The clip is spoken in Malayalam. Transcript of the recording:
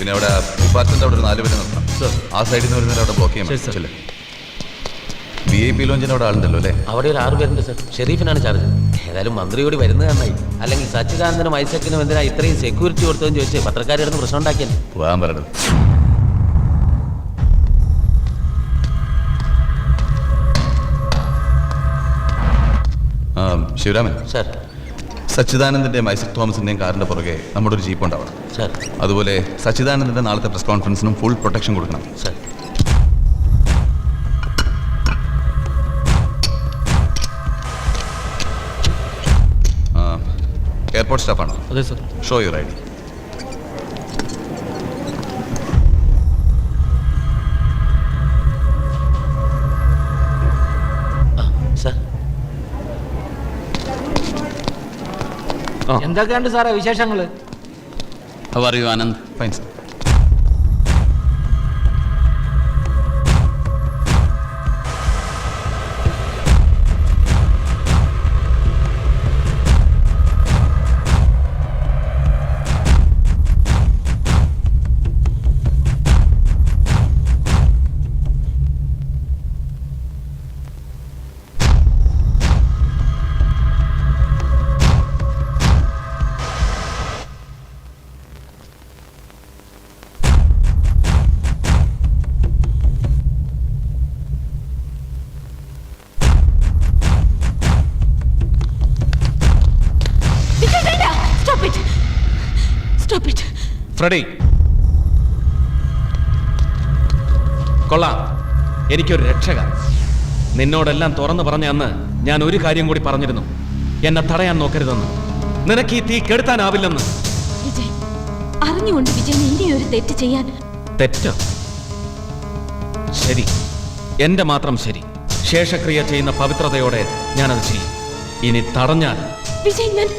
പിന്നെ അവിടെ ഡിപ്പാർട്ട്മെന്റ് അവിടെ ഒരു 4 പേര് നിർത്താം. ആ സൈഡിൽ നിന്ന് വരുന്നവർ അവിടെ ബ്ലോക്ക് ചെയ്യാൻ. VIP ലോഞ്ചിന് അവിടെ ആളുണ്ടല്ലോ അല്ലേ? അവിടെ ഒരു 6 പേരുണ്ട് സർ. ഷെരീഫിനാണ് ചാർജ്. ഏതായാലും മന്ത്രി കൂടി വരുന്നത് നന്നായി. അല്ലെങ്കിൽ സച്ചിദാനന്ദനും ഐസക്കിനും എന്തിനാ ഇത്രയും സെക്യൂരിറ്റി കൊടുത്തതെന്ന് ചോദിച്ച് പത്രക്കാരെടുത്ത് പ്രശ്നം ഉണ്ടാക്കിയാൽ പോകാൻ പറയണത്. ശിവരാമൻ സർ, സച്ചിദാനന്ദന്റെയും ഐസക് തോമസിന്റെയും കാറിന്റെ പുറകെ നമ്മുടെ ഒരു ജീപ്പ് ഉണ്ടാവണം സർ. അതുപോലെ സച്ചിദാനന്ദന്റെ നാളത്തെ പ്രസ് കോൺഫറൻസിനും ഫുൾ പ്രൊട്ടക്ഷൻ കൊടുക്കണം സർ. എയർപോർട്ട് സ്റ്റാഫാണോ? അതെ സർ. Show your ID. എന്തൊക്കെയുണ്ട് സാറേ വിശേഷങ്ങൾ? How are you, Anand? Fine, sir. Freddy, കൊള്ളാം. എനിക്കൊരു രക്ഷക. നിന്നോടെല്ലാം തുറന്നു പറഞ്ഞ അന്ന് ഞാൻ ഒരു കാര്യം കൂടി പറഞ്ഞിരുന്നു, എന്നെ തടയാൻ നോക്കരുതെന്ന്. നിനക്ക് ഈ തീ കെടുത്താനാവില്ലെന്ന്. വിജയ്, അറിഞ്ഞുകൊണ്ട് വിജയ് ഇനിയൊരു തെറ്റ് ചെയ്യാൻ. തെറ്റോ? ശരി, എന്റെ മാത്രം ശരി. ശേഷക്രിയ ചെയ്യുന്ന പവിത്രതയോടെ ഞാനത് ചെയ്യും. ഇനി തടഞ്ഞാൽ വിജയ്, ഞാൻ